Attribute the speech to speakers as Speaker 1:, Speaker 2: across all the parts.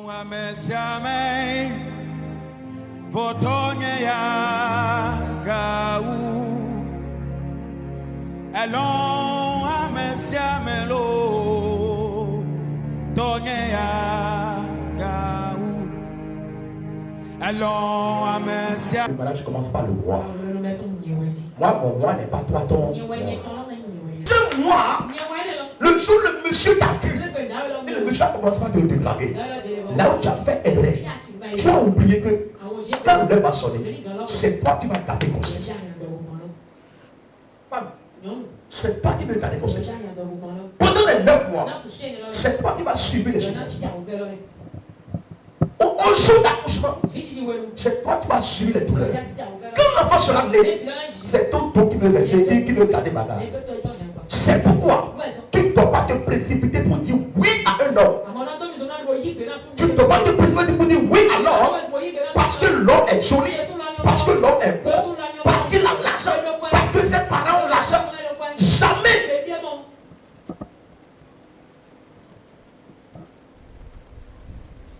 Speaker 1: Le mariage commence par le roi. Moi, mon roi n'est pas toi ton. 2 mois, le jour où le monsieur t'a vu, et le monsieur a commencé à te dégrader. Là où tu as fait erreur, tu as oublié que quand l'heure va sonner, c'est toi qui vas garder conscience. C'est toi qui vas garder conscience. Pendant les 9 mois, c'est toi qui vas suivre les choses. Au jour d'accouchement, c'est toi qui vas suivre les douleurs. Quand l'enfant sera né, c'est toi qui veux rester, qui veut garder bagarre. C'est pourquoi tu ne dois pas te précipiter pour dire oui à un homme. Tu ne dois pas te précipiter pour dire oui à l'homme parce que l'homme est joli, parce que l'homme est beau, parce qu'il a l'argent, parce que ses parents ont l'argent. Jamais.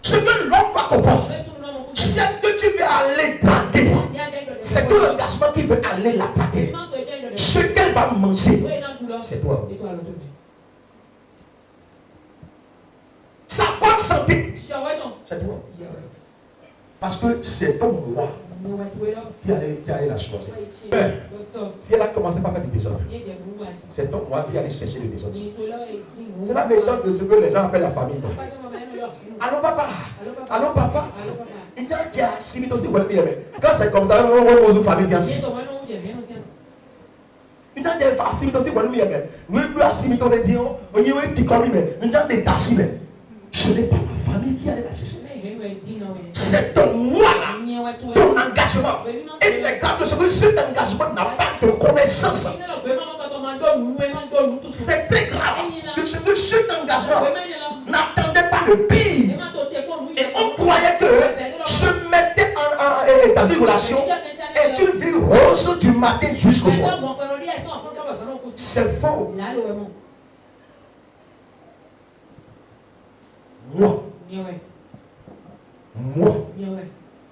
Speaker 1: Ce que l'homme va comprendre, c'est que tu veux aller draguer. C'est tout l'engagement qui veut aller la draguer. Ce qu'elle va manger, c'est toi. Sa bonne santé, c'est toi. Parce que c'est pas moi qui allait la choisir. Si elle a commencé par faire du désordre, c'est toi moi qui allait chercher le désordre. C'est la méthode de ce que les gens appellent la famille. Allô papa, allô papa. Il t'a dit si aussi quand c'est comme ça, on va aux familles scientifiques. Il t'a dit si aussi nous plus assimilés de dire on y est petit comme mais nous t'a dit tassimé. Ce n'est pas la famille qui allait la chercher. C'est ton moi là, ton engagement. Et c'est grave de ce que cet engagement n'a pas de connaissance. C'est très grave de ce que cet engagement n'attendait pas le pire. Et on croyait que se mettait dans une relation est une vie rose du matin jusqu'au soir. C'est faux. Moi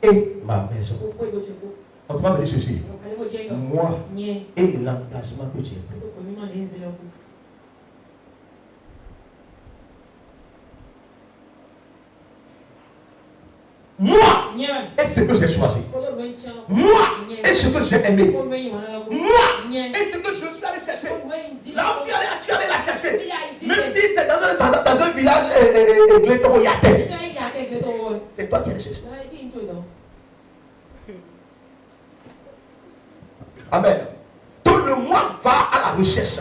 Speaker 1: et ma maison. On va me dire ceci. Moi et l'engagement que j'ai pris. Moi et ce que j'ai choisi. Moi et ce que j'ai aimé. Moi et ce que je suis allé chercher. Là où tu allais la chercher. Même si c'est dans un village glétoyatais. C'est toi qui allais chercher. Amen. Tout le monde va à la recherche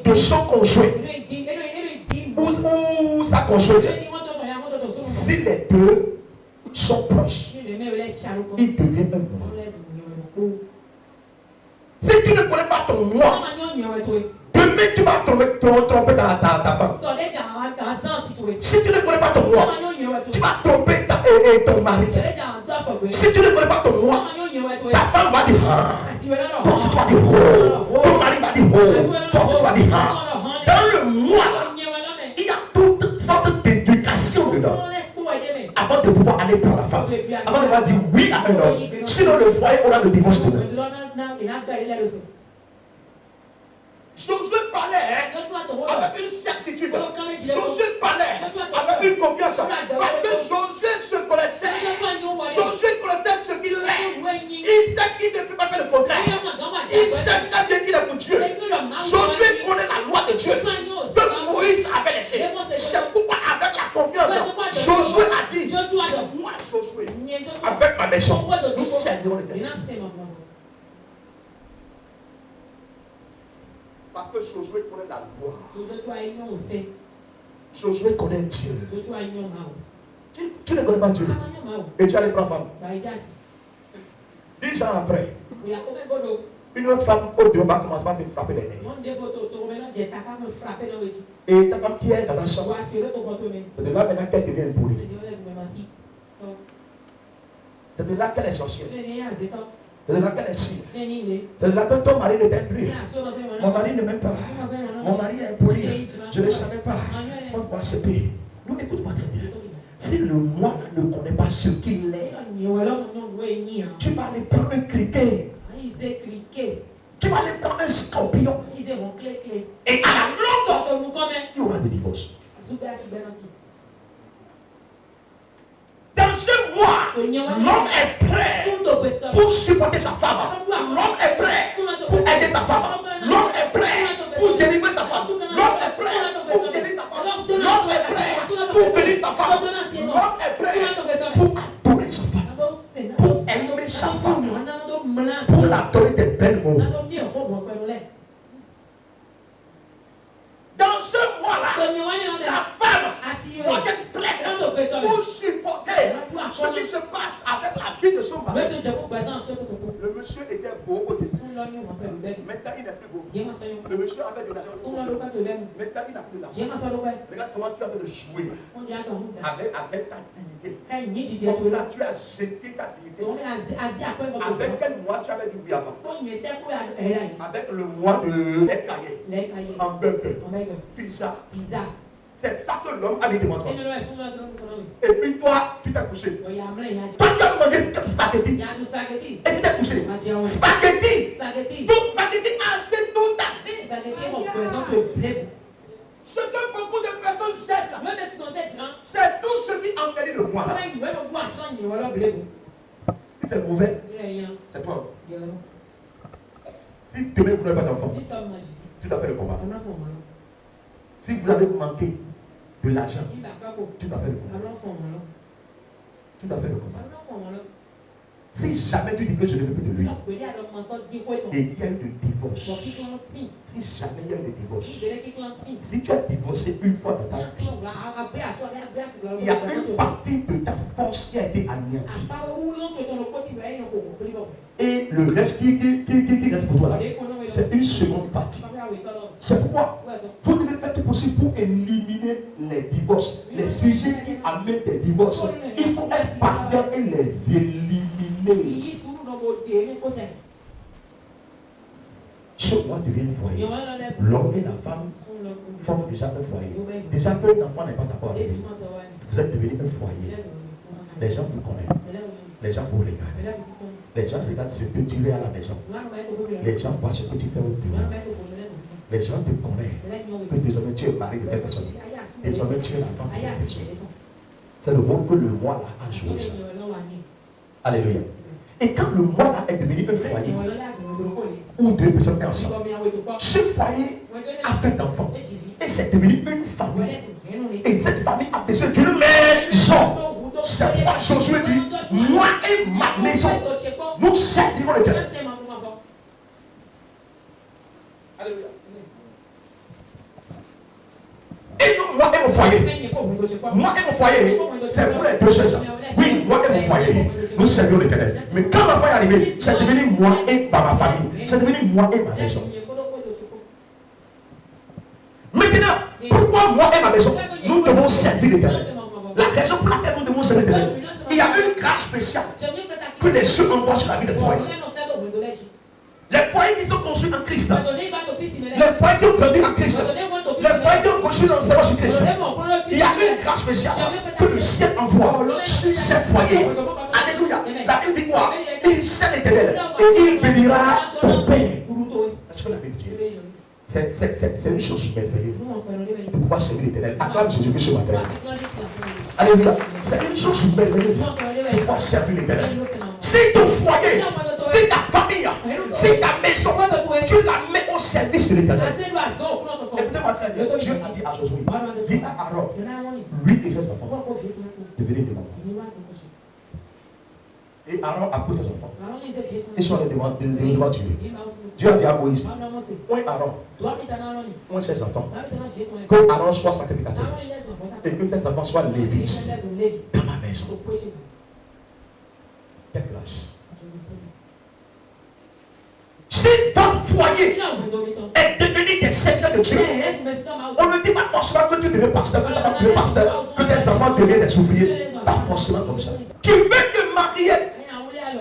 Speaker 1: de son conjoint ou sa conjointe. Si les deux sont proches, il devient un moi. Si tu ne connais pas ton moi, demain tu vas tromper ta femme. Si tu ne connais pas ton moi, tu vas tromper ton mari. Si tu ne connais pas ton moi, ta femme va dire ah. Ton tu vas dire oh. Ton mari va dire oh. Ton tu vas dire ah. Dans le moi, il y a toute sorte d'éducation dedans. Avant de pouvoir aller par la femme, avant de pouvoir dire oui à un homme, sinon le foyer aura le divorce demain. Josué parlait avec une certitude. Josué parlait avec une confiance. Parce que Josué se connaissait. Josué connaissait ce qu'il est. Il sait qu'il ne peut pas faire le progrès. Il sait très bien qu'il est pour Dieu. Josué connaît la loi de Dieu que Moïse avait laissée. C'est pourquoi avec la confiance, Josué a dit moi Josué, avec ma maison, nous servirons l'Éternel. Parce que Josué connaît la loi. Josué connaît Dieu. Tu ne connais pas Dieu. Et tu allais prendre femme. 10 ans après, une autre femme au dehors va commencer à te frapper les nez. Et ta femme qui est dans la chambre, c'est de là maintenant qu'elle devient impolie. C'est de là qu'elle est sorcière. C'est de là qu'elle est sire. C'est de là que ton mari ne t'aime plus. Mon mari ne m'aime pas. Mon mari est impoli. Je ne savais pas. On doit accepter. Nous, écoute-moi très bien. Si Si le moi ne connaît pas ce qu'il est, tu vas aller prendre un criquet. Tu vas aller prendre un scorpion. Et à la longue, il y aura des divorces. Dans ce mois, l'homme est prêt pour supporter sa femme. L'homme est prêt pour aider sa femme. L'homme est prêt pour délivrer sa femme. L'homme est prêt pour guérir sa femme. L'homme est prêt pour bénir sa femme. L'homme est prêt pour adorer sa femme. Pour aimer sa femme. Pour l'adorer des belles mots. Dans ce mois-là, la femme doit être prête pour supporter ce qui se passe avec la vie de son mari. Le monsieur était beau au début. Maintenant, il n'est plus beau. Le monsieur avait de l'argent. Maintenant, il n'a plus d'argent. Regarde comment tu as fait de jouer avec ta dignité. Comme ça, tu as jeté ta dignité. Avec quel mois tu avais dit oui avant? Avec le mois de les cahiers, hamburger, pizza. C'est ça que l'homme a dit devant toi. Et puis toi, tu t'es couché. Toi, tu as mangé spaghetti. Et tu t'es couché. Spaghetti. Donc spaghetti a acheté toute ta vie. Ce que beaucoup de personnes cherchent, c'est tout ce qui embellit le moi. Si c'est mauvais, c'est toi. Si demain vous n'avez pas d'enfant, tu dois faire le combat. Si vous avez manqué de l'argent, tu dois faire le combat. Tu dois faire le combat. Si jamais tu dis que je ne veux plus de lui, et il y a eu le divorce, si jamais il y a eu le divorce, si tu as divorcé une fois dans ta vie, il y a une partie de ta force qui a été anéantie. Et le reste qui reste pour toi là, c'est une seconde partie. C'est pourquoi vous devez faire tout possible pour éliminer les divorces, les sujets qui amènent des divorces. Il faut être patient et les éliminer. Ce mois devient un foyer. L'homme et la femme forment déjà un foyer. Déjà que l'enfant n'est pas encore arrivé, vous êtes devenu un foyer. Les gens vous connaissent. Les gens vous regardent. Les gens regardent ce que tu fais à la maison. Les gens voient ce que tu fais au bureau. Les gens te connaissent. Que désormais tu es mari de quelque personne. Désormais tu es la femme de quelque personne. C'est le rôle que le moi là a joué. Ça. Alléluia. Et quand le moi là est devenu un foyer, où deux personnes ensemble, ce foyer a fait d'enfants. Et c'est devenu une famille. Et cette famille a besoin d'une maison. C'est pourquoi Josué dit, moi et ma maison, nous servirons l'Éternel. Alléluia. Et non, moi et mon foyer. Moi et mon foyer, c'est pour les deux choses. Oui, moi et mon foyer, nous servirons l'Éternel. Mais quand ma foyer est arrivé, c'est devenu moi et ma famille. C'est devenu moi et ma maison. Maintenant, pourquoi moi et ma maison, nous devons servir l'Éternel? La raison pour laquelle nous devons servir l'Éternel, il y a une grâce spéciale que les cieux envoient sur la vie des foyers. Les foyers qui sont construits en Christ, les foyers qui ont grandi en Christ, les foyers qui ont reçu l'enseignement sur Christ, il y a une grâce spéciale que le ciel envoie sur ces foyers. Alléluia. La Bible dit quoi? Il sert l'Éternel et il bénira ton père. Est-ce que la Bible dit? C'est une chose merveilleuse de pouvoir servir l'Éternel. Acclame Jésus-Christ ce matin. Alléluia. C'est une chose merveilleuse de pouvoir servir l'Éternel. Si ton foyer, si ta famille, si ta maison, tu la mets au service de l'Éternel. Écoutez-moi très bien. Dieu a dit à Josué, dis à Aaron, lui et ses enfants, devenez des enfants. Et Aaron a pris ses enfants. Ils sont allés devant Dieu. Dieu a dit à Moïse, point Aaron, point ses enfants, que Aaron soit sacrificateur et que ses enfants soient lévites dans ma maison. Quelle grâce. Si ton foyer est devenu des serviteurs de Dieu, on ne dit pas forcément que tu deviens pasteur, que tes enfants deviennent des ouvriers. Pas forcément comme ça. Tu veux te marier.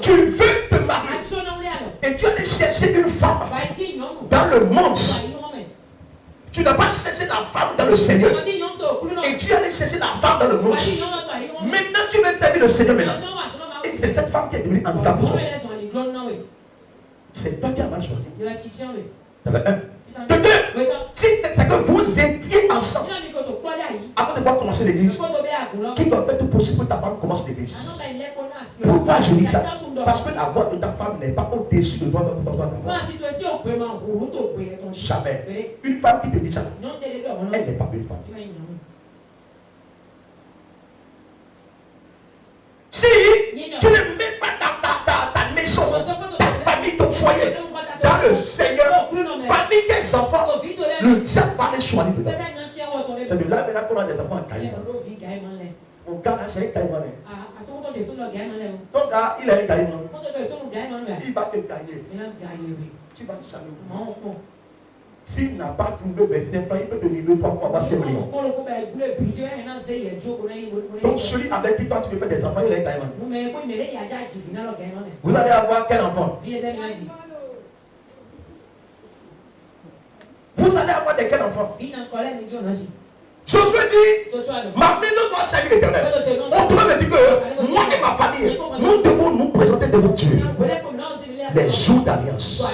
Speaker 1: Tu veux te marier. Et tu allais chercher une femme dans le monde. Tu n'as pas cherché la femme dans le Seigneur. Et tu allais chercher la femme dans le monde. Maintenant, tu veux servir le Seigneur maintenant. Et c'est cette femme qui est devenue handicap pour toi. C'est toi qui as mal choisi. T'avais un. De deux, si c'est que vous étiez ensemble avant de pouvoir commencer l'église, qui doit faire tout possible pour que ta femme commence l'église. Pourquoi je dis ça? Parce que la voix de ta femme n'est pas au-dessus de toi. Jamais. Une femme qui te dit ça, elle n'est pas une femme. Si tu ne mets pas ta maison, ta famille, ton foyer dans le Seigneur, parmi tes enfants, le diable va les choisir dedans. C'est de là maintenant qu'on a des enfants en Caïman. Mon gars là, c'est un Caïman. Ton gars, il a un Caïman. Il va te gagner. Tu vas saluer. S'il n'a pas trouvé verset, il peut te livrer 3 fois, voir 5 millions. Donc celui avec qui toi tu veux faire des enfants, il a un Caïman. Vous allez avoir quel enfant? Vous allez avoir de quel enfant? Josué dit, ma maison doit servir l'Éternel. Autrement me dit que moi et ma famille, nous devons nous présenter devant Dieu. Les jours d'alliance,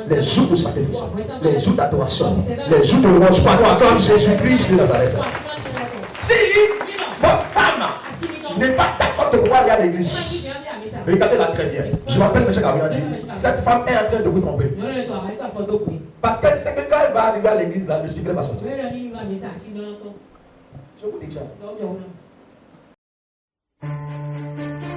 Speaker 1: les jours de sacrifice, les jours d'adoration, les jours de louange. Pardon, acclame Jésus-Christ de Nazareth. Si votre femme n'est pas d'accord de pouvoir aller à l'église, regardez-la très bien. Je m'appelle M. Gabriel. Cette femme est en train de vous tromper. Parce qu'elle sait que quand elle va arriver à l'église, le secret va sortir. Je vous dis ça.